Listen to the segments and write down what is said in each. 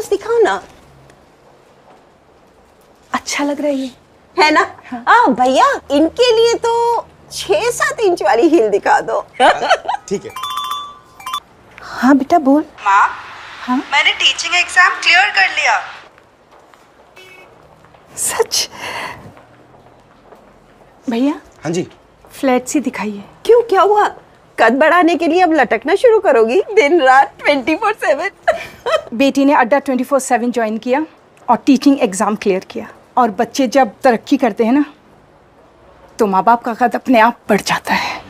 Heels दिखाओ ना। अच्छा लग रहा है ना? हाँ भैया, इनके लिए तो 6-7 इंच वाली हील दिखा दो। ठीक है। हाँ बेटा बोल। माँ, हाँ मैंने टीचिंग एग्जाम क्लियर कर लिया। सच? भैया हाँ जी। फ्लैट सी दिखाइए। क्यों, क्या हुआ? कद बढ़ाने के लिए अब लटकना शुरू करोगी दिन रात 24/7? बेटी ने अड्डा 24/7 ज्वाइन किया और टीचिंग एग्जाम क्लियर किया। और बच्चे जब तरक्की करते हैं ना, तो माँ बाप का कद अपने आप बढ़ जाता है।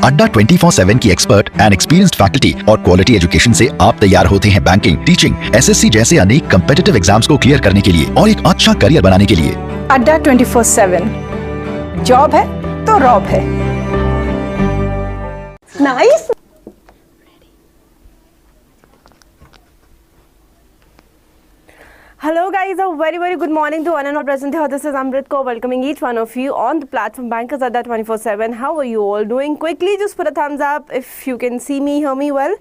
अड्डा 24/7 की एक्सपर्ट एंड एक्सपीरियंस्ड फैकल्टी और क्वालिटी एजुकेशन से आप तैयार होते हैं बैंकिंग, टीचिंग, एसएससी जैसे अनेक कम्पिटिटिव एग्जाम्स को क्लियर करने के लिए और एक अच्छा करियर बनाने के लिए। अड्डा 24/7 जॉब है तो रॉब है। Nice. Hello guys, a very good morning to one and all present here. This is Amrit Kaur welcoming each one of you on the platform Bankers Adda 24/7. How are you all doing? Quickly just put a thumbs up if you can see me, hear me well.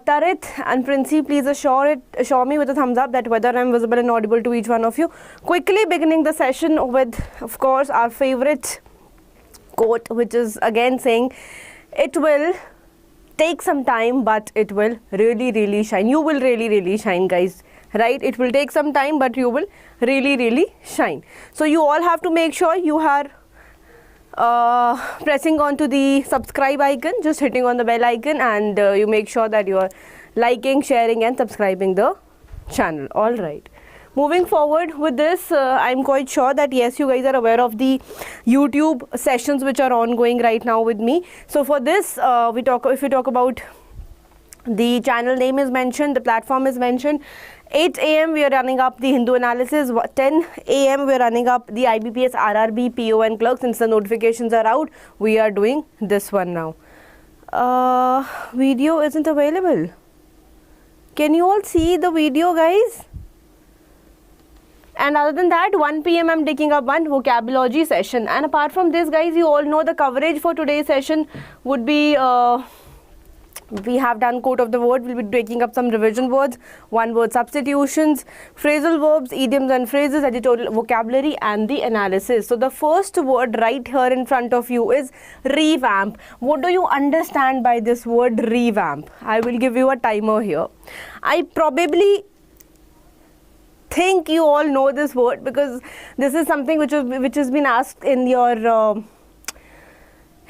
Tarit and Princey, please assure me with a thumbs up that whether I'm visible and audible to each one of you. Quickly beginning the session with, of course, our favorite quote, which is again saying, it will take some time but it will really shine. You will really shine, guys. Right, it will take some time but you will really shine. So you all have to make sure you are pressing on to the subscribe icon, just hitting on the bell icon, and you make sure that you are liking, sharing and subscribing the channel. All right, moving forward with this, I'm quite sure that yes, you guys are aware of the YouTube sessions which are ongoing right now with me. So for this, if we talk about the channel name is mentioned, the platform is mentioned. 8 a.m. we are running up the Hindu analysis. 10 a.m. we are running up the IBPS, RRB, PO and clerks. Since the notifications are out, we are doing this one now. Video isn't available. Can you all see the video, guys? And other than that, 1 p.m. I'm taking up one vocabulary session. And apart from this, guys, you all know the coverage for today's session would be we have done quote of the word. We'll be taking up some revision words, one word substitutions, phrasal verbs, idioms and phrases, editorial vocabulary and the analysis. So the first word right here in front of you is revamp. What do you understand by this word revamp? I will give you a timer here. I probably think you all know this word because this is something which has been asked in your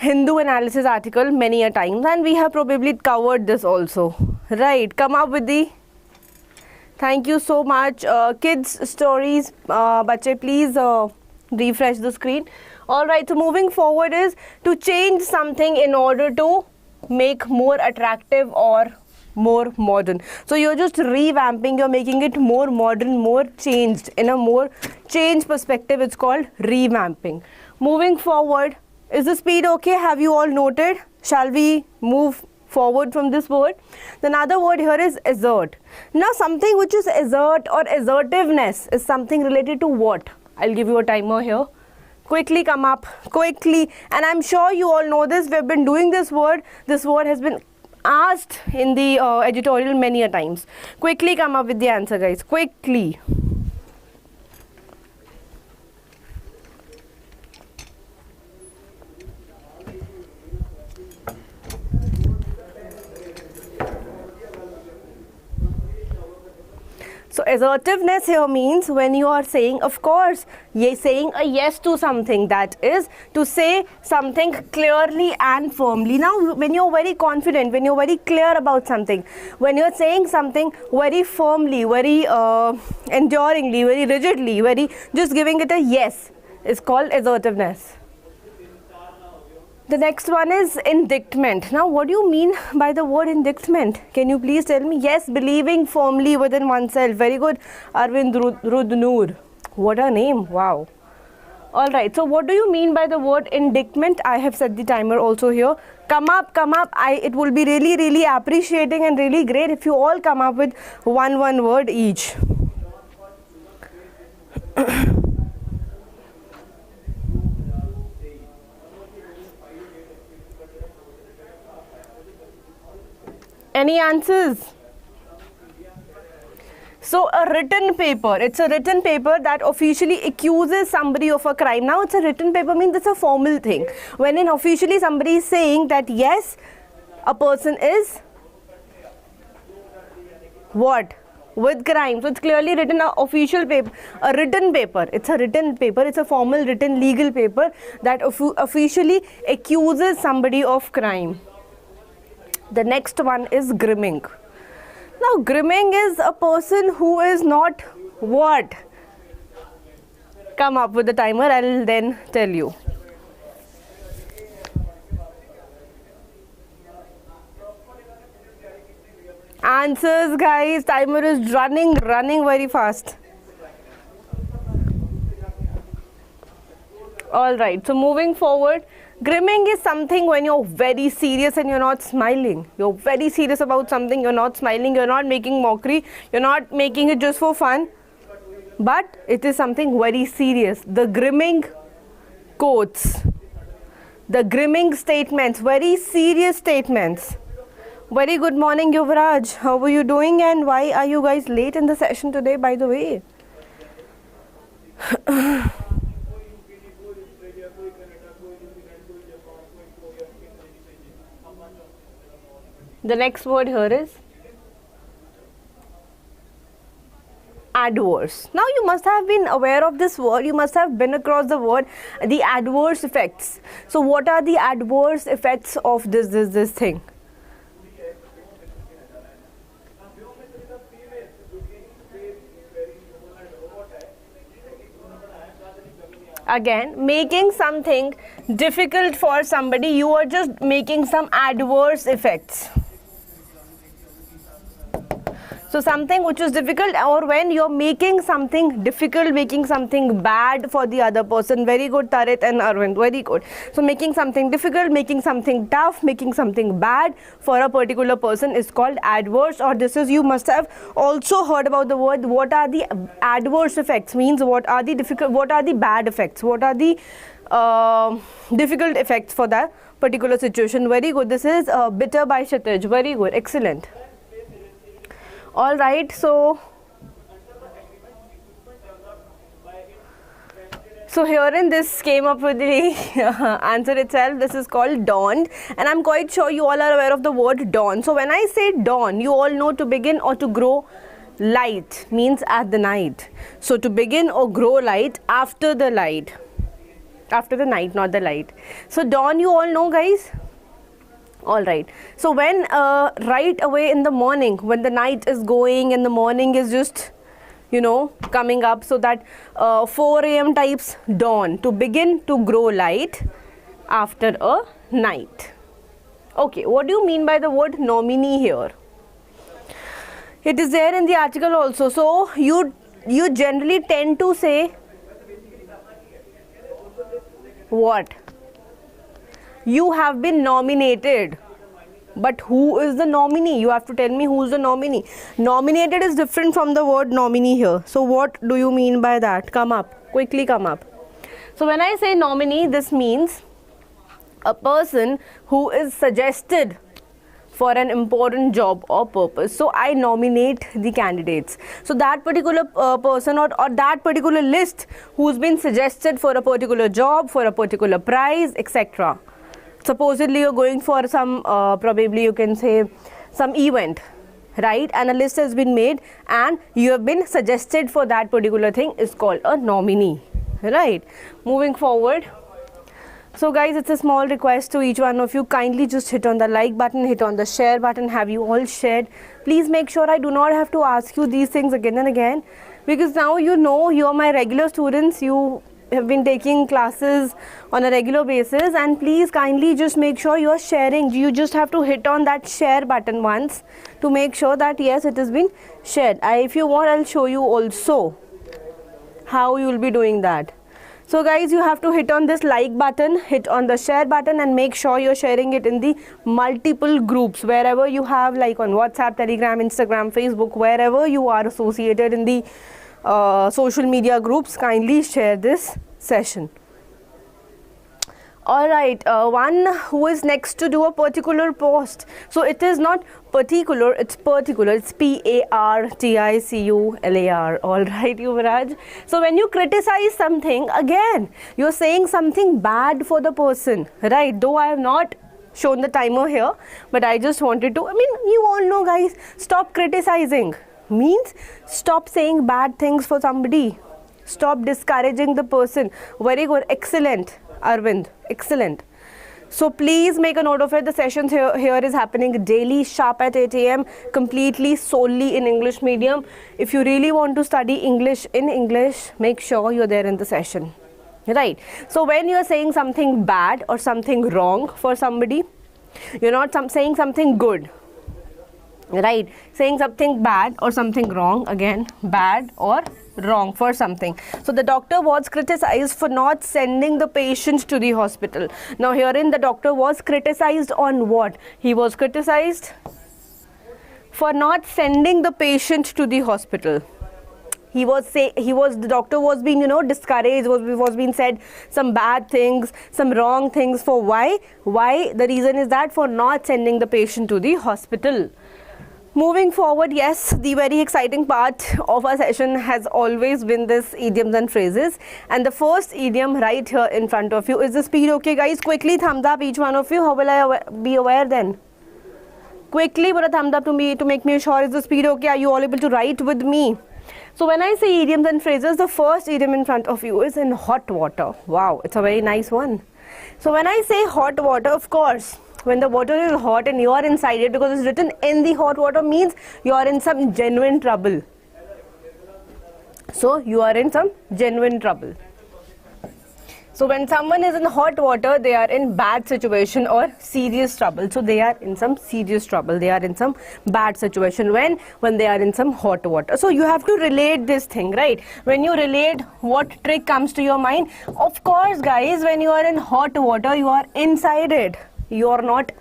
Hindu analysis article many a times, and we have probably covered this also. Right, come up with the, thank you so much. Kids stories, bache please refresh the screen. All right, so moving forward is to change something in order to make more attractive or more modern. So you're just revamping, you're making it more modern, more changed, in a more changed perspective. It's called revamping. Moving forward, is the speed okay? Have you all noted? Shall we move forward from this word? The another word here is assert. Now something which is assert or assertiveness is something related to what? I'll give you a timer here. Quickly come up, quickly. And I'm sure you all know this. We've been doing this word. This word has been asked in the editorial many a times. Quickly come up with the answer, guys. Quickly. So assertiveness here means when you are saying, of course, saying a yes to something, that is to say something clearly and firmly. Now when you're very confident, when you're very clear about something, when you're saying something very firmly, very enduringly, very rigidly, very just giving it a yes, is called assertiveness. The next one is indictment. Now, what do you mean by the word indictment? Can you please tell me? Yes, believing firmly within oneself. Very good. Arvind Rudnoor. What a name. Wow. Alright, so what do you mean by the word indictment? I have set the timer also here. Come up. It will be really appreciating and really great if you all come up with one word each. Any answers? So a written paper, it's a written paper that officially accuses somebody of a crime. Now it's a written paper means it's a formal thing. When in officially somebody is saying that yes, a person is what? With crime. So it's clearly written, a official paper, a written paper. It's a written paper, it's a formal written legal paper that officially accuses somebody of crime. The next one is grooming. Now grooming is a person who is not what? Come up with the timer, I'll then tell you. Answers guys, timer is running very fast. Alright, so moving forward, grooming is something when you're very serious and you're not smiling. You're very serious about something, you're not smiling, you're not making mockery, you're not making it just for fun, but it is something very serious. The grooming quotes, the grooming statements, very serious statements. Very good morning, Yuvraj. How are you doing and why are you guys late in the session today, by the way? The next word here is adverse. Now you must have been aware of this word, you must have been across the word, the adverse effects. So what are the adverse effects of this thing? Again, making something difficult for somebody, you are just making some adverse effects. So something which is difficult, or when you're making something difficult, making something bad for the other person. Very good, Tarit and Arvind, very good. So making something difficult, making something tough, making something bad for a particular person is called adverse, or this is, you must have also heard about the word, what are the adverse effects, means what are the difficult, what are the bad effects, what are the difficult effects for that particular situation. Very good, this is bitter by Kshitij, very good, excellent. All right, so here in this came up with the answer itself. This is called dawned, and I'm quite sure you all are aware of the word dawn. So when I say dawn, you all know to begin or to grow light means at the night. So to begin or grow light after the light, after the night, not the light. So dawn, you all know, guys. All right, so when right away in the morning, when the night is going and the morning is just, you know, coming up, so that 4 a.m. types dawn, to begin to grow light after a night. Okay, what do you mean by the word nominee here? It is there in the article also. So you generally tend to say what? You have been nominated, but who is the nominee? You have to tell me who is the nominee. Nominated is different from the word nominee here. So what do you mean by that? Come up, quickly come up. So when I say nominee, this means a person who is suggested for an important job or purpose. So I nominate the candidates. So that particular person or that particular list who's been suggested for a particular job, for a particular prize, etc. Supposedly you're going for some, probably you can say some event, right? And a list has been made and you have been suggested for that particular thing is called a nominee, right? Moving forward. So guys, it's a small request to each one of you, kindly just hit on the like button, hit on the share button. Have you all shared? Please make sure I do not have to ask you these things again and again, because now you know you are my regular students, you have been taking classes on a regular basis, and please kindly just make sure you are sharing. You just have to hit on that share button once to make sure that yes, it has been shared. If you want, I'll show you also how you will be doing that. So guys, you have to hit on this like button, hit on the share button, and make sure you're sharing it in the multiple groups wherever you have, like on WhatsApp, Telegram, Instagram, Facebook, wherever you are associated in the social media groups. Kindly share this session. All right, one who is next to do a particular post. So it is not particular, it's particular. It's Particular. All right, Yuvraj. So when you criticize something, again, you're saying something bad for the person, right? Though I have not shown the timer here, but I just wanted to, I mean, you all know, guys, stop criticizing means stop saying bad things for somebody. Stop discouraging the person. Very good, excellent, Arvind, excellent. So please make a note of it. The sessions here is happening daily, sharp at 8 a.m, completely solely in English medium. If you really want to study English in English, make sure you're there in the session. Right. So when you're saying something bad or something wrong for somebody, you're not saying something good. Right. Saying something bad or something wrong, again, bad or wrong for something. So the doctor was criticized for not sending the patient to the hospital. Now herein the doctor was criticized on what? He was criticized for not sending the patient to the hospital. The doctor was being, discouraged, was being said some bad things, some wrong things. For why? The reason is that for not sending the patient to the hospital. Moving forward, yes, the very exciting part of our session has always been this idioms and phrases. And the first idiom right here in front of you, is the speed okay, guys? Quickly thumbs up each one of you. How will I be aware then? Quickly put a thumbs up to me to make me sure, is the speed okay? Are you all able to write with me? So when I say idioms and phrases, the first idiom in front of you is in hot water. Wow, it's a very nice one. So when I say hot water, of course, when the water is hot and you are inside it, because it's written in the hot water, means you are in some genuine trouble. So you are in some genuine trouble. So when someone is in hot water, they are in bad situation or serious trouble. So they are in some serious trouble. They are in some bad situation when they are in some hot water. So you have to relate this thing, right? When you relate, what trick comes to your mind? Of course, guys, when you are in hot water, you are inside it. You are not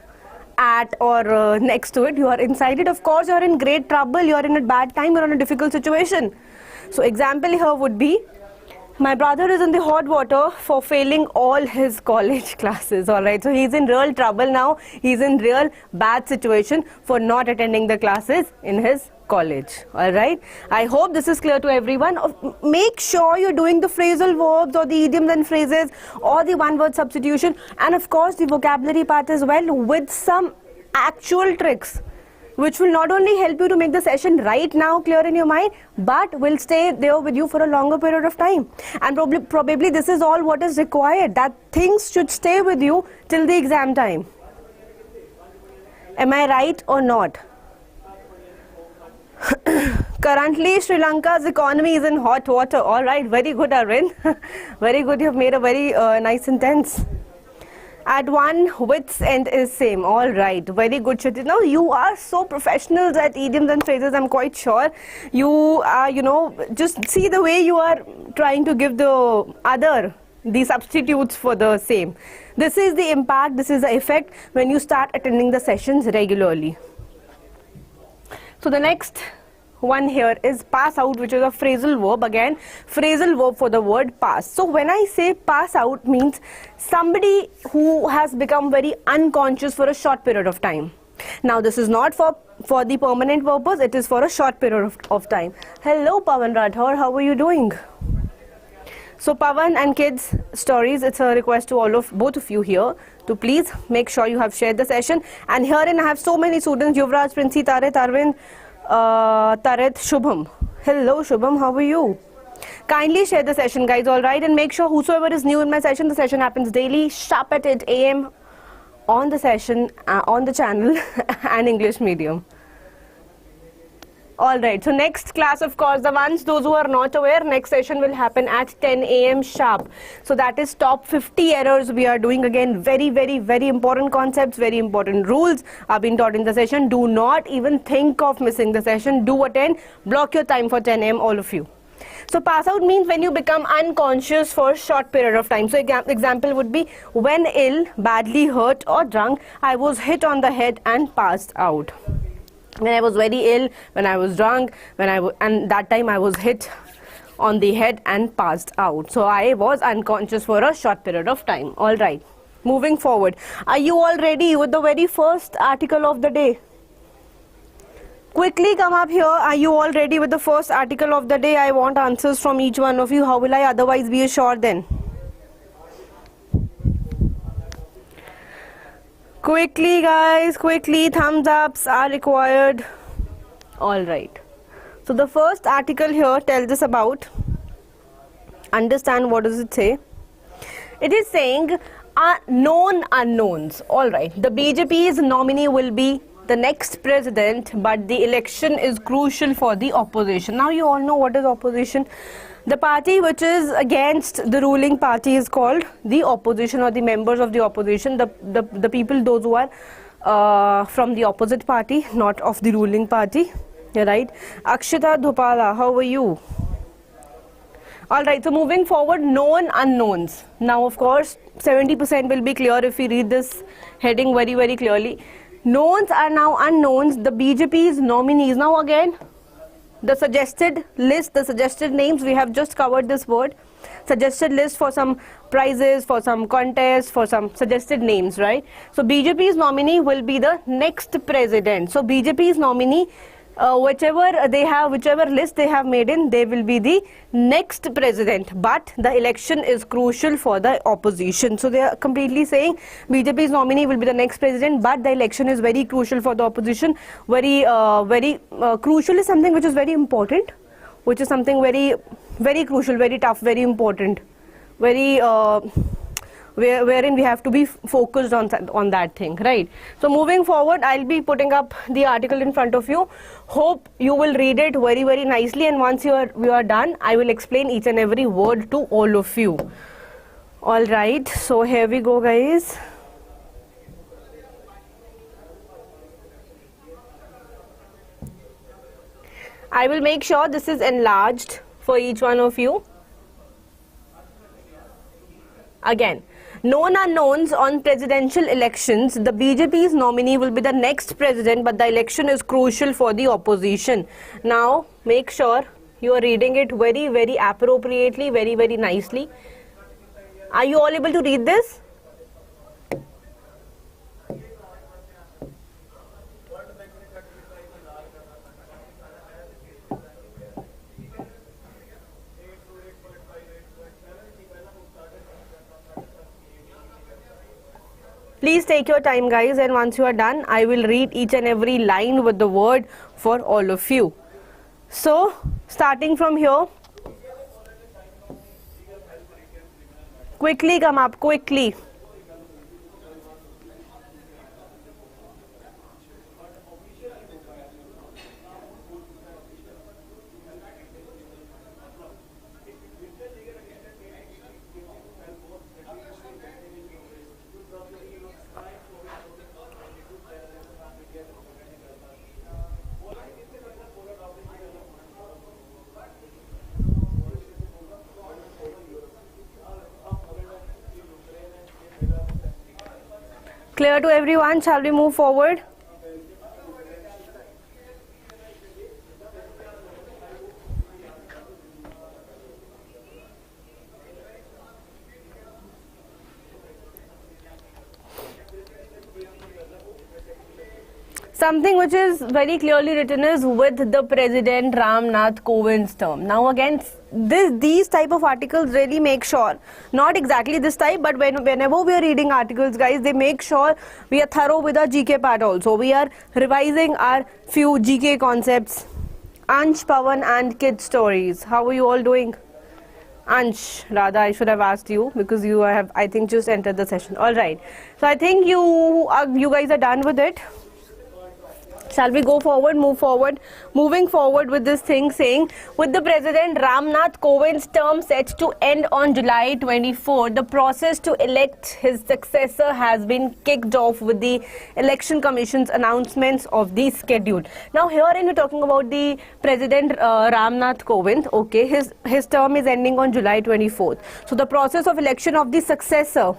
at or next to it. You are inside it. Of course, you are in great trouble. You are in a bad time. You are in a difficult situation. So example here would be, my brother is in the hot water for failing all his college classes. All right, so he's in real trouble now. He's in real bad situation for not attending the classes in his college. All right, I hope this is clear to everyone. Make sure you're doing the phrasal verbs or the idioms and phrases or the one word substitution, and of course the vocabulary part as well, with some actual tricks, which will not only help you to make the session right now clear in your mind, but will stay there with you for a longer period of time. And probably this is all what is required, that things should stay with you till the exam time. Am I right or not? Currently, Sri Lanka's economy is in hot water. All right, very good, Arvind. Very good, you've made a very nice sentence. At one wit's end is same. All right, very good, Shruti. Now you are so professional at idioms and phrases. I'm quite sure you are, just see the way you are trying to give the substitutes for the same. This is the impact, this is the effect when you start attending the sessions regularly. So the next one here is pass out, which is a phrasal verb. Again, phrasal verb for the word pass. So when I say pass out, means somebody who has become very unconscious for a short period of time. Now this is not for the permanent purpose, it is for a short period of time. Hello Pawan Rathore, how are you doing? So Pawan and kids stories, it's a request to both of you here to please make sure you have shared the session. And herein I have so many students, Yuvraj, Princy, Tarit, Arvind, Tarit, Shubham. Hello Shubham, how are you? Kindly share the session, guys, all right? And make sure whosoever is new in my session, the session happens daily, sharp at 8 a.m. on the session, on the channel and English medium. All right, so next class, of course, those who are not aware, next session will happen at 10 a.m. sharp. So that is top 50 errors we are doing. Again, very, very, very important concepts, very important rules are being taught in the session. Do not even think of missing the session. Do attend. Block your time for 10 a.m. all of you. So pass out means when you become unconscious for a short period of time. So example would be, when ill, badly hurt or drunk, I was hit on the head and passed out. When I was very ill, when I was drunk, and that time I was hit on the head and passed out. So I was unconscious for a short period of time. All right. Moving forward, are you all ready with the very first article of the day? Quickly come up here. Are you all ready with the first article of the day? I want answers from each one of you. How will I otherwise be assured then? Quickly guys, quickly, thumbs ups are required. All right. So the first article here tells us about, understand what does it say? It is saying known unknowns. All right. The BJP's nominee will be the next president, but the election is crucial for the opposition. Now you all know what is opposition. The party which is against the ruling party is called the opposition, or the members of the opposition, the people, those who are from the opposite party, not of the ruling party. You're right. Akshita Dhupala, how are you? All right, so moving forward, known unknowns. Now, of course, 70% will be clear if we read this heading very, very clearly. Knowns are now unknowns. The BJP's nominees. Now again, the suggested list, the suggested names, we have just covered this word. Suggested list for some prizes, for some contests, for some suggested names, right? So BJP's nominee will be the next president. So BJP's nominee, whichever list they have made in, they will be the next president, but the election is crucial for the opposition. So they are completely saying BJP's nominee will be the next president, but the election is very crucial for the opposition. Very crucial is something which is very important, which is something very, very crucial, very tough, very important, very wherein we have to be focused on that thing, right? So moving forward, I'll be putting up the article in front of you. Hope you will read it very, very nicely, and once you are done, I will explain each and every word to all of you. All right, so here we go, guys. I will make sure this is enlarged for each one of you. Again, known unknowns on presidential elections. The BJP's nominee will be the next president, but the election is crucial for the opposition. Now, make sure you are reading it very, very appropriately, very, very nicely. Are you all able to read this? Please take your time, guys, and once you are done, I will read each and every line with the word for all of you. So, starting from here, quickly come up, quickly. Clear to everyone? Shall we move forward? Something which is very clearly written is with the President Ram Nath Kovind's term. Now again, these type of articles really make sure, not exactly this type, but whenever we are reading articles, guys, they make sure we are thorough with our GK part also. We are revising our few GK concepts. Ansh, Pawan and kid stories. How are you all doing? Ansh, rather I should have asked you because you have, I think, just entered the session. All right. So I think you guys are done with it. Shall we go forward, move forward? Moving forward with this thing saying, with the President Ram Nath Kovind's term set to end on July 24, the process to elect his successor has been kicked off with the Election Commission's announcements of the schedule. Now herein we're talking about the President Ram Nath Kovind. Okay, his term is ending on July 24th. So the process of election of the successor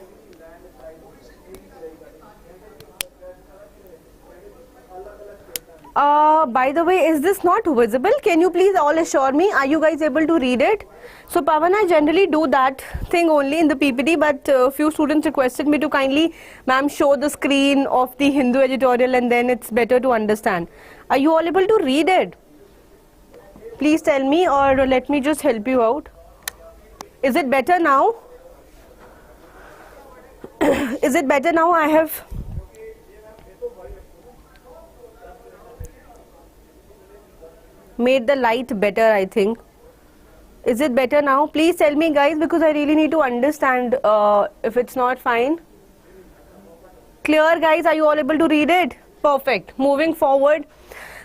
By the way, is this not visible? Can you please all assure me? Are you guys able to read it? So Pavan, I generally do that thing only in the PPT, but few students requested me to kindly, ma'am, show the screen of the Hindu editorial, and then it's better to understand. Are you all able to read it? Please tell me, or let me just help you out. Is it better now? Is it better now? I have made the light better, I think. Is it better now? Please tell me, guys, because I really need to understand if it's not fine. Clear, guys? Are you all able to read it? Perfect. Moving forward.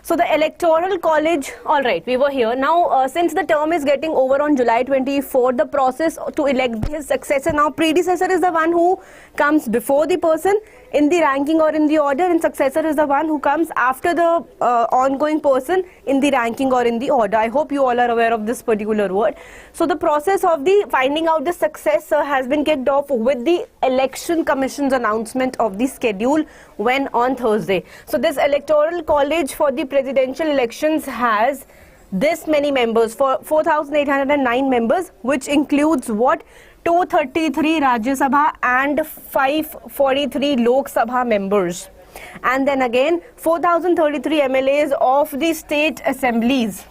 So the Electoral College, all right, we were here. Now, since the term is getting over on July 24, the process to elect his successor, now predecessor is the one who comes before the person in the ranking or in the order, and successor is the one who comes after the ongoing person in the ranking or in the order. I hope you all are aware of this particular word. So the process of the finding out the successor has been kicked off with the Election Commission's announcement of the schedule when on Thursday. So this Electoral College for the presidential elections has this many members, for 4,809 members, which includes what? 233 Rajya Sabha and 543 Lok Sabha members. And then again 4,033 MLAs of the state assemblies.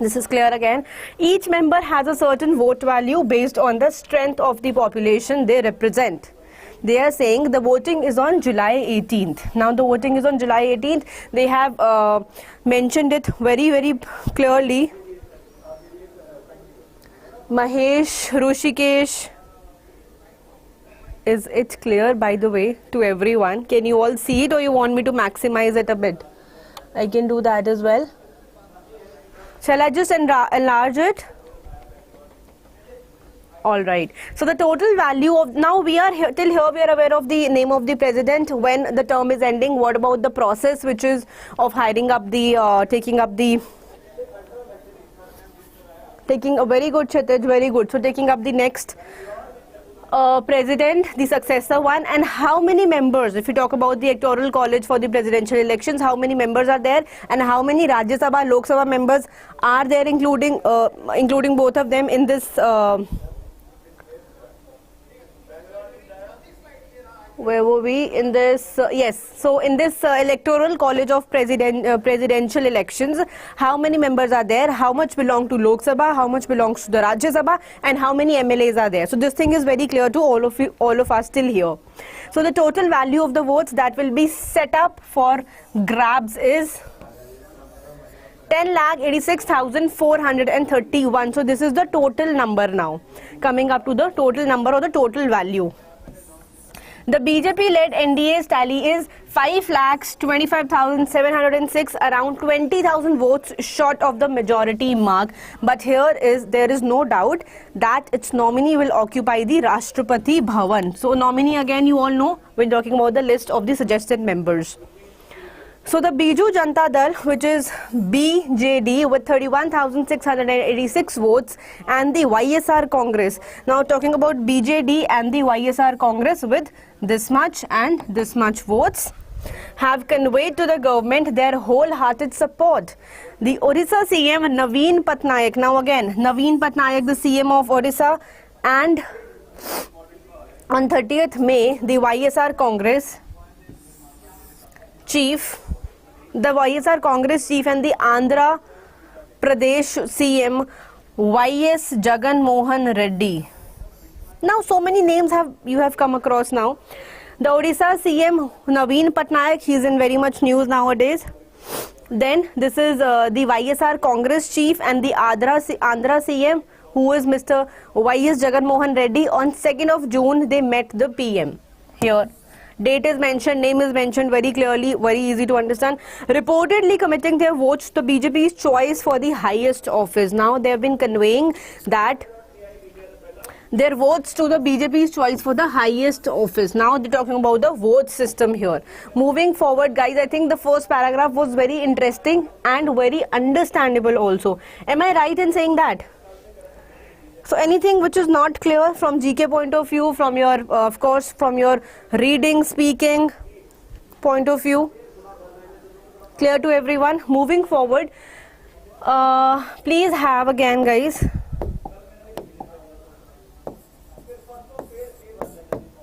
This is clear again. Each member has a certain vote value based on the strength of the population they represent. They are saying the voting is on July 18th. Now the voting is on July 18th. They have mentioned it very, very clearly. Mahesh, Rushikesh, is it clear, by the way, to everyone? Can you all see it, or you want me to maximize it a bit? I can do that as well. Shall I just enlarge it? All right. So the total value of, now we are here, till here we are aware of the name of the president when the term is ending. What about the process, which is of hiring up the, taking a very good, Kshitij, very good. So taking up the next president, the successor one, and how many members, if you talk about the Electoral College for the presidential elections, how many members are there, and how many Rajya Sabha, Lok Sabha members are there, including both of them in this, where were we in this? Yes, so in this Electoral College of presidential elections, how many members are there, how much belong to Lok Sabha, how much belongs to the Rajya Sabha, and how many MLAs are there. So this thing is very clear to all of us till here. So the total value of the votes that will be set up for grabs is 10,86,431. So this is the total number now, coming up to the total number or the total value. The BJP-led NDA's tally is 5,25,706, around 20,000 votes short of the majority mark. But there is no doubt that its nominee will occupy the Rashtrapati Bhavan. So nominee, again, you all know, we're talking about the list of the suggested members. So the Biju Janata Dal, which is BJD, with 31,686 votes, and the YSR Congress. Now talking about BJD and the YSR Congress with this much and this much votes, have conveyed to the government their wholehearted support. The Odisha CM Naveen Patnaik, now again Naveen Patnaik, the CM of Odisha, and on 30th May, the YSR Congress chief, the YSR Congress chief and the Andhra Pradesh CM YS Jagan Mohan Reddy. Now so many names you have come across now. The Odisha CM Naveen Patnaik, he is in very much news nowadays. Then this is the YSR Congress chief and the Andhra CM, who is Mr. YS Jagan Mohan Reddy. On 2nd of June, they met the PM. Here date is mentioned, name is mentioned very clearly, very easy to understand. Reportedly committing their votes to BJP's choice for the highest office. Now they have been conveying that their votes to the BJP's choice for the highest office. Now they're talking about the vote system here. Moving forward, guys, I think the first paragraph was very interesting and very understandable also. Am I right in saying that? So anything which is not clear from GK point of view, from your, of course, from your reading, speaking point of view? Clear to everyone? Moving forward, please have again, guys,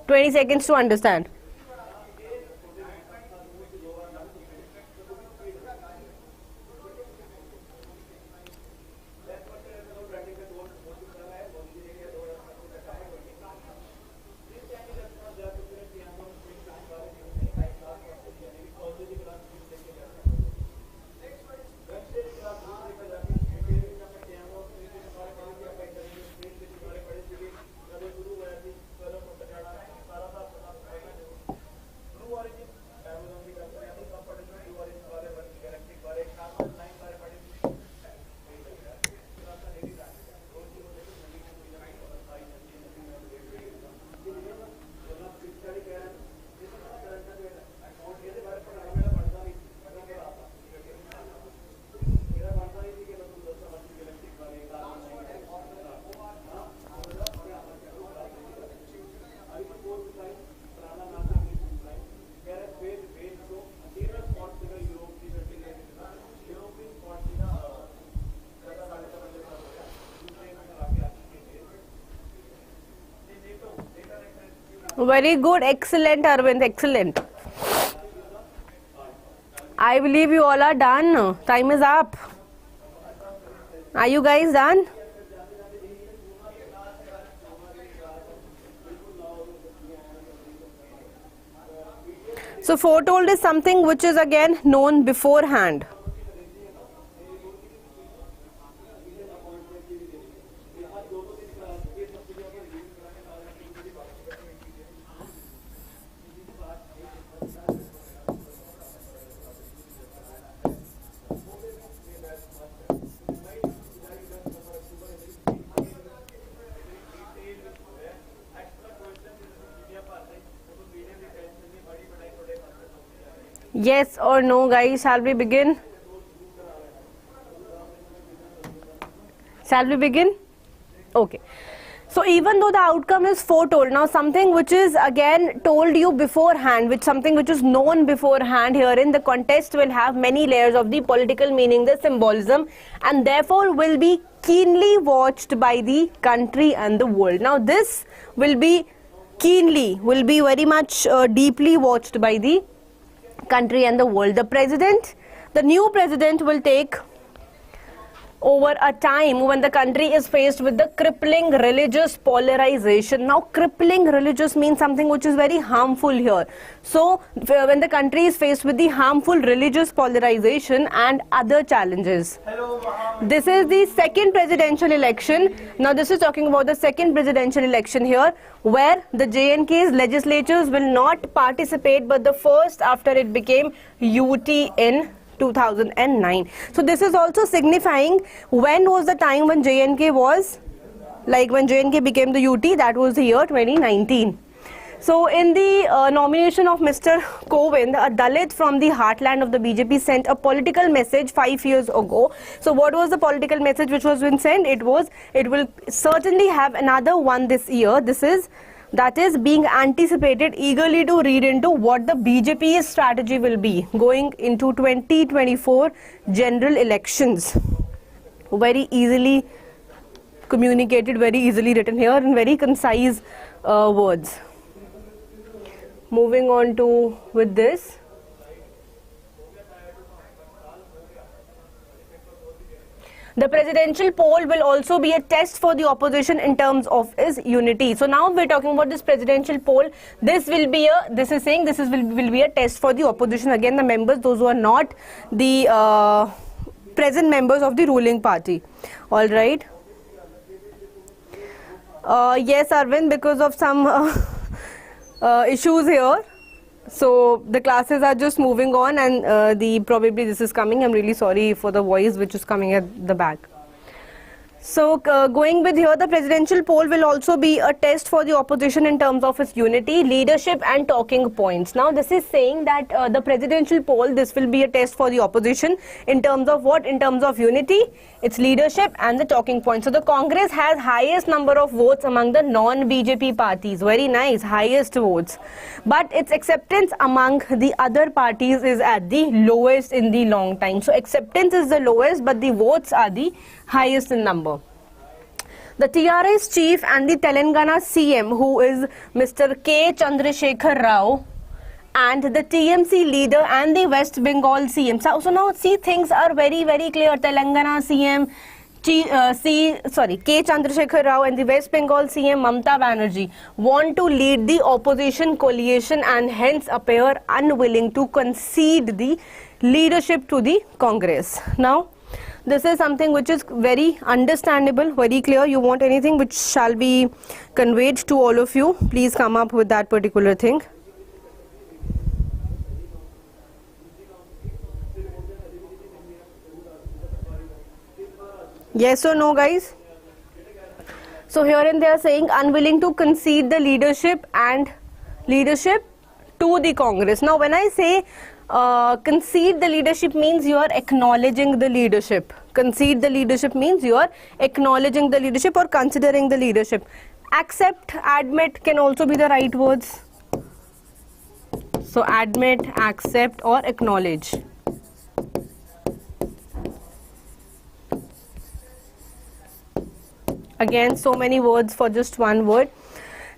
20 seconds to understand. Very good, excellent, Arvind, excellent. I believe you all are done. Time is up. Are you guys done? So foretold is something which is again known beforehand. Yes or no, guys? Shall we begin? Shall we begin? Okay. So even though the outcome is foretold, now something which is again told you beforehand, something which is known beforehand, herein the contest will have many layers of the political meaning, the symbolism, and therefore will be keenly watched by the country and the world. Now this will be very much deeply watched by the country and the world. The new president will take over a time when the country is faced with the crippling religious polarization. Now crippling religious means something which is very harmful here. So when the country is faced with the harmful religious polarization and other challenges. This is the second presidential election. Now this is talking about the second presidential election here, where the JNK's legislatures will not participate, but the first after it became UT in 2009. So this is also signifying when was the time when JNK was, like when JNK became the UT, that was the year 2019. So in the nomination of Mr. Kovind, a Dalit from the heartland of the BJP sent a political message 5 years ago. So what was the political message which was been sent? It will certainly have another one this year. That is being anticipated eagerly to read into what the BJP's strategy will be going into 2024 general elections. Very easily communicated, very easily written here in very concise words. Moving on to with this. The presidential poll will also be a test for the opposition in terms of its unity. So now we're talking about this presidential poll. This will be a test for the opposition. Again, the members, those who are not the present members of the ruling party. All right. Yes, Arvind, because of some issues here. So the classes are just moving on, and probably this is coming. I'm really sorry for the voice which is coming at the back. So going with here, the presidential poll will also be a test for the opposition in terms of its unity, leadership and talking points. Now this is saying that the presidential poll, this will be a test for the opposition in terms of what? In terms of unity, its leadership and the talking points. So the Congress has highest number of votes among the non-BJP parties. Very nice, highest votes. But its acceptance among the other parties is at the lowest in the long time. So acceptance is the lowest, but the votes are the highest in number. The TRS chief and the Telangana CM, who is Mr. K. Chandrasekhar Rao, and the TMC leader and the West Bengal CM. So now see, things are very, very clear. Telangana CM, K. Chandrasekhar Rao and the West Bengal CM Mamata Banerjee want to lead the opposition coalition and hence appear unwilling to concede the leadership to the Congress. Now, this is something which is very understandable, very clear. You want anything which shall be conveyed to all of you, please come up with that particular thing. Yes or no, guys? So herein they are saying unwilling to concede the leadership to the Congress. Now when I say concede the leadership means you are acknowledging the leadership. Concede the leadership means you are acknowledging the leadership or considering the leadership. Accept, admit can also be the right words. So admit, accept or acknowledge. Again, so many words for just one word.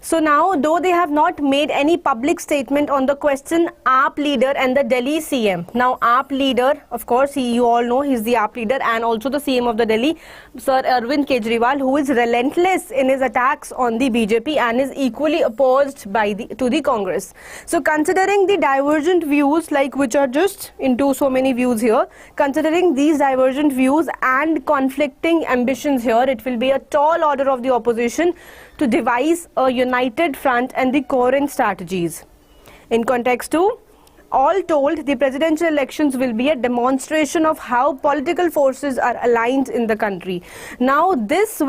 So now, though they have not made any public statement on the question, AAP leader and the Delhi CM. Now, AAP leader, of course, you all know he's the AAP leader and also the CM of the Delhi, Sir Arvind Kejriwal, who is relentless in his attacks on the BJP and is equally opposed to the Congress. So, considering the divergent views, like which are just into so many views here, considering these divergent views and conflicting ambitions here, it will be a tall order of the opposition to devise a united front and the coherent strategies. In context 2, all told, the presidential elections will be a demonstration of how political forces are aligned in the country. Now this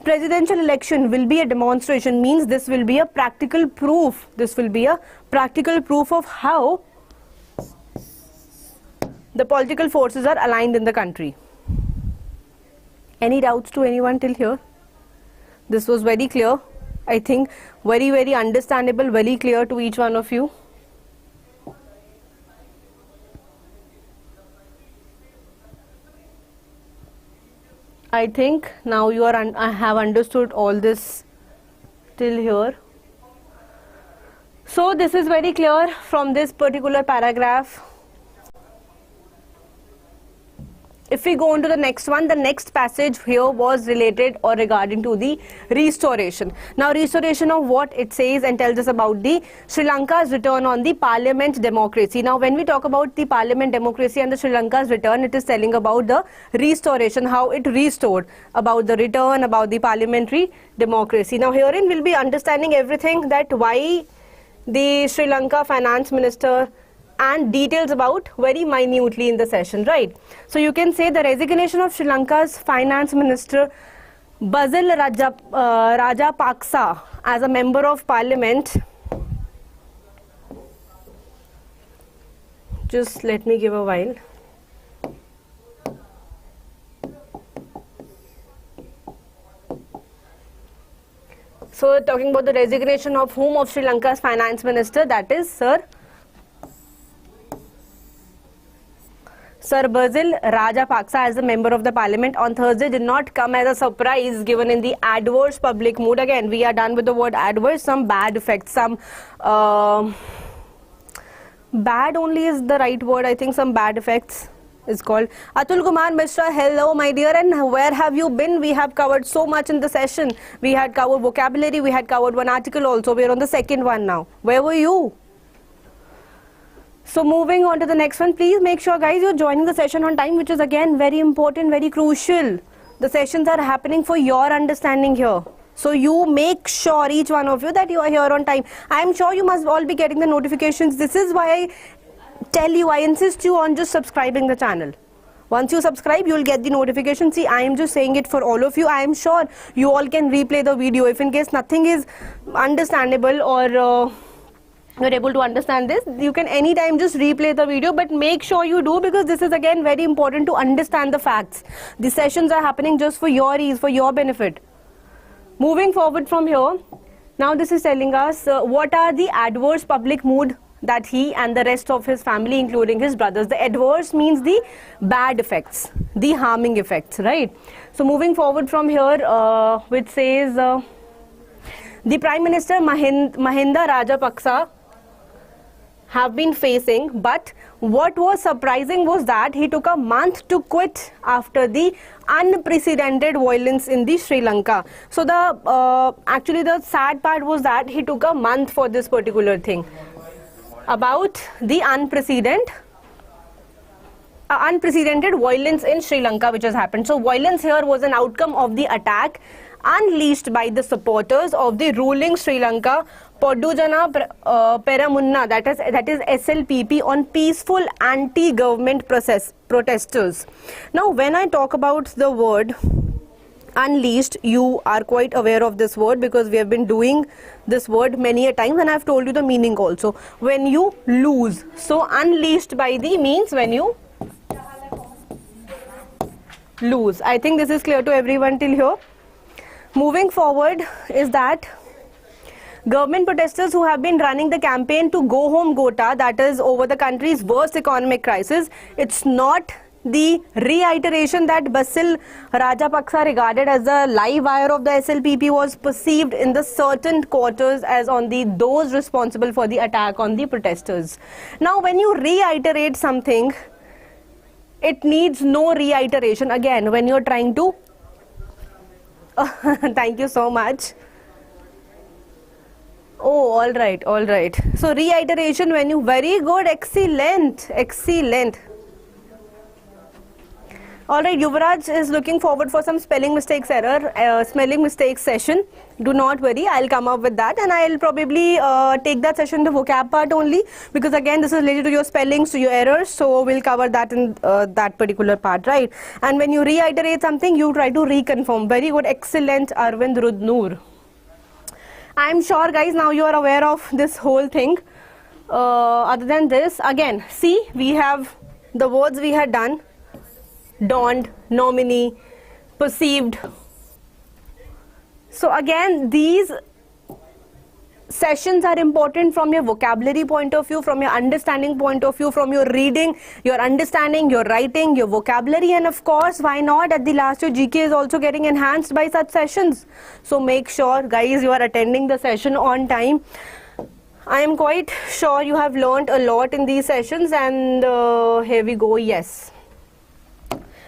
presidential election will be a demonstration, means this will be a practical proof. This will be a practical proof of how the political forces are aligned in the country. Any doubts to anyone till here? This was very clear. I think very, very understandable, very clear to each one of you. I think now you are I have understood all this till here. So this is very clear from this particular paragraph. If we go on to the next one, the next passage here was related or regarding to the restoration. Now restoration of what it says and tells us about the Sri Lanka's return on the parliament democracy. Now when we talk about the parliament democracy and the Sri Lanka's return, it is telling about the restoration, how it restored, about the return, about the parliamentary democracy. Now herein we'll be understanding everything, that why the Sri Lanka finance minister and details about very minutely in the session, right? So you can say the resignation of Sri Lanka's finance minister Basil Rajapaksa as a member of parliament. Just let me give a while. So talking about the resignation of whom? Of Sri Lanka's finance minister, that is Sir Basil Rajapaksa as a member of the parliament on Thursday did not come as a surprise, given in the adverse public mood. Again, we are done with the word adverse, some bad effects, some bad only is the right word, I think. Some bad effects is called. Atul Kumar Mishra, hello my dear, and where have you been? We have covered so much in the session. We had covered vocabulary, we had covered one article also. We are on the second one now. Where were you? So moving on to the next one, please make sure guys you're joining the session on time, which is again very important, very crucial. The sessions are happening for your understanding here. So you make sure, each one of you, that you are here on time. I am sure you must all be getting the notifications. This is why I tell you, I insist you on just subscribing the channel. Once you subscribe, you will get the notification. See, I am just saying it for all of you. I am sure you all can replay the video. If in case nothing is understandable or you're able to understand this, you can anytime just replay the video, but make sure you do, because this is again very important to understand the facts. The sessions are happening just for your ease, for your benefit. Moving forward from here, now this is telling us what are the adverse public mood that he and the rest of his family, including his brothers. The adverse means the bad effects, the harming effects, right? So moving forward from here, which says the Prime Minister Mahinda Rajapaksa have been facing, but what was surprising was that he took a month to quit after the unprecedented violence in the Sri Lanka. So the actually the sad part was that he took a month for this particular thing, about the unprecedented violence in Sri Lanka which has happened. So violence here was an outcome of the attack unleashed by the supporters of the ruling Sri Lanka Podujana Peramunna, that is SLPP, on peaceful anti-government protesters. Now when I talk about the word unleashed, you are quite aware of this word because we have been doing this word many a times and I have told you the meaning also. When you lose, so unleashed by the means when you lose. I think this is clear to everyone till here. Moving forward is that government protesters who have been running the campaign to go home Gota, that is over the country's worst economic crisis, it's not the reiteration that Basil Rajapaksa, regarded as the live wire of the SLPP, was perceived in the certain quarters as on those responsible for the attack on the protesters. Now when you reiterate something, it needs no reiteration. Again, when you're trying to thank you so much. Oh, all right. So reiteration, when you, very good, excellent. All right, Yuvraj is looking forward for some spelling mistakes session. Do not worry, I'll come up with that and I'll probably take that session, the vocab part only, because again this is related to your spellings, to your errors, so we'll cover that in that particular part, right? And when you reiterate something, you try to reconfirm. Very good, excellent, Arvind Rudnoor. I'm sure guys now you are aware of this whole thing. Other than this, again, see, we have the words we had done: donned, nominee, perceived. So again, these sessions are important from your vocabulary point of view, from your understanding point of view, from your reading, your understanding, your writing, your vocabulary, and of course, why not, at the last your GK is also getting enhanced by such sessions. So make sure guys you are attending the session on time. I am quite sure you have learned a lot in these sessions, and here we go. Yes.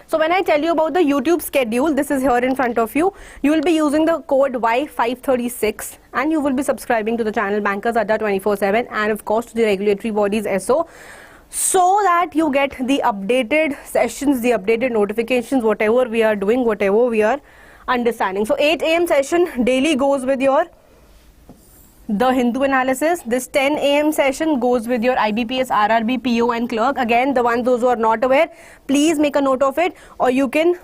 So when I tell you about the YouTube schedule, this is here in front of you. You will be using the code Y536 and you will be subscribing to the channel Bankers Adda 24/7 and of course to the regulatory bodies SO, so that you get the updated sessions, the updated notifications, whatever we are doing, whatever we are understanding. So 8 AM session daily goes with your The Hindu analysis. This 10 AM session goes with your IBPS, RRB, PO and clerk. Again, those who are not aware, please make a note of it, or you can...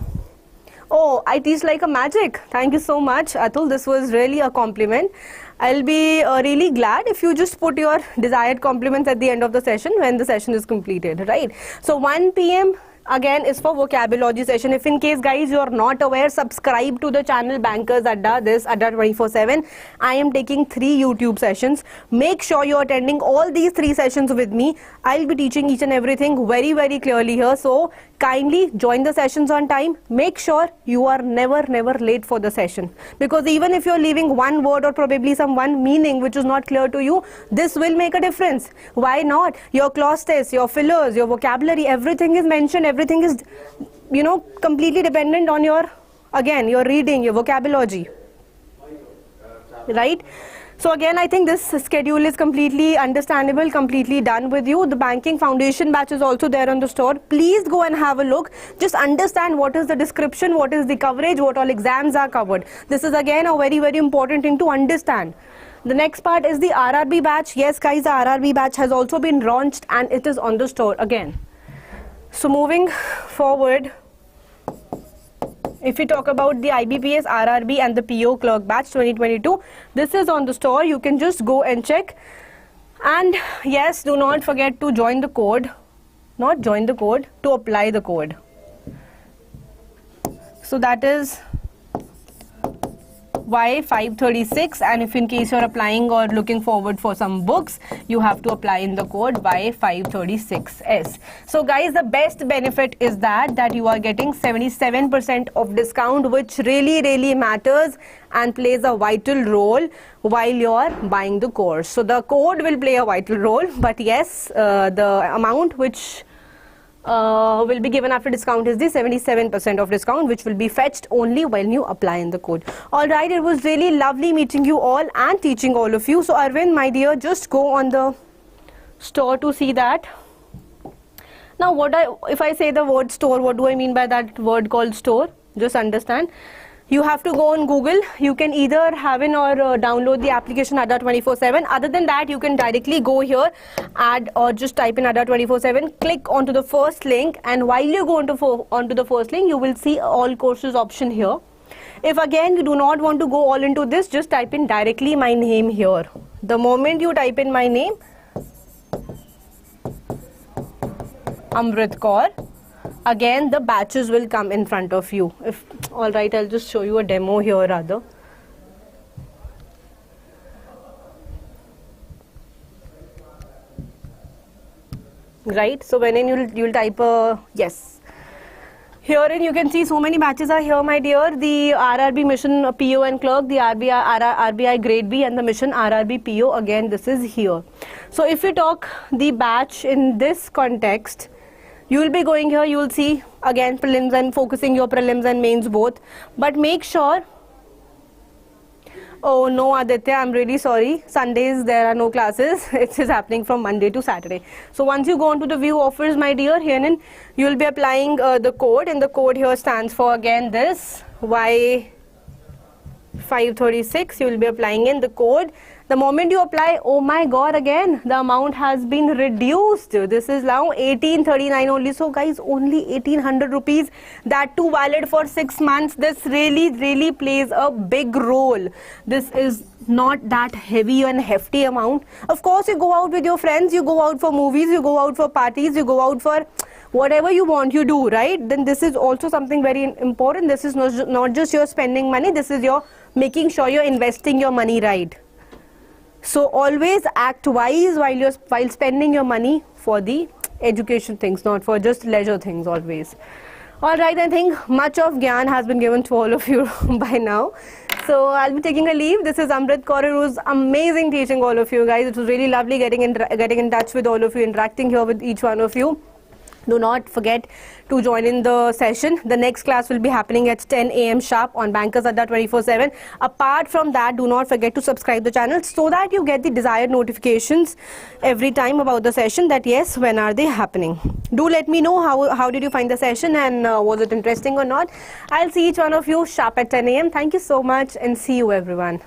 Oh, I teach like a magic. Thank you so much, Atul. This was really a compliment. I'll be really glad if you just put your desired compliments at the end of the session when the session is completed, right? So 1 PM again is for vocabulary session. If in case guys you are not aware, subscribe to the channel Bankers Adda, this Adda 24/7. I am taking 3 YouTube sessions. Make sure you are attending all these 3 sessions with me. I'll be teaching each and everything very, very clearly here. So kindly join the sessions on time. Make sure you are never late for the session, because even if you're leaving one word or probably some one meaning which is not clear to you, this will make a difference. Why not? Your clause test, your fillers, your vocabulary, everything is mentioned, everything is, you know, completely dependent on your, again, your reading, your vocabulary, right? So again, I think this schedule is completely understandable, completely done with you. The banking foundation batch is also there on the store. Please go and have a look. Just understand what is the description, what is the coverage, what all exams are covered. This is again a very, very important thing to understand. The next part is the RRB batch. Yes guys, the RRB batch has also been launched and it is on the store again. So moving forward, if we talk about the IBPS, RRB and the PO clerk batch 2022, this is on the store. You can just go and check. And yes, do not forget to join the code, not join the code, to apply the code. So that is Y536, and if in case you're applying or looking forward for some books, you have to apply in the code Y536S. So guys, the best benefit is that you are getting 77% of discount, which really matters and plays a vital role while you're buying the course. So the code will play a vital role, but yes, the amount which will be given after discount is the 77% of discount, which will be fetched only when you apply in the code. Alright, it was really lovely meeting you all and teaching all of you. So Arvind, my dear, just go on the store to see that. Now if I say the word store, what do I mean by that word called store? Just understand. You have to go on Google. You can either have in or download the application Adda 24/7. Other than that, you can directly go here, add or just type in Adda 24/7, click onto the first link, and while you go onto the first link, you will see all courses option here. If again you do not want to go all into this, just type in directly my name here. The moment you type in my name, Amrit Kaur, again the batches will come in front of you. Alright, I'll just show you a demo here rather. Right, so when you'll type yes. Herein you can see so many batches are here, my dear. The RRB mission PO and clerk, the RBI grade B, and the mission RRB PO, again this is here. So if we talk the batch in this context, you will be going here, you will see again prelims and focusing your prelims and mains both. But make sure, oh no Aditya, I'm really sorry, Sundays there are no classes. It is happening from Monday to Saturday. So once you go on to the view offers, my dear, herein you will be applying the code, and the code here stands for again this Y536. You will be applying in the code. The moment you apply, oh my god, again the amount has been reduced. This is now 1839 only. So guys, only 1800 rupees, that too valid for 6 months. This really plays a big role. This is not that heavy and hefty amount. Of course, you go out with your friends, you go out for movies, you go out for parties, you go out for whatever you want, you do, right? Then this is also something very important. This is not just your spending money, this is your making sure you're investing your money right. So always act wise while spending your money for the education things, not for just leisure things always. Alright, I think much of Gyan has been given to all of you by now. So I'll be taking a leave. This is Amrit Kaur. It was amazing teaching all of you guys. It was really lovely getting in touch with all of you, interacting here with each one of you. Do not forget to join in the session. The next class will be happening at 10 AM sharp on Bankers Adda 24/7. Apart from that, do not forget to subscribe the channel so that you get the desired notifications every time about the session, that yes, when are they happening. Do let me know how did you find the session, and was it interesting or not. I'll see each one of you sharp at 10 AM. Thank you so much, and see you everyone.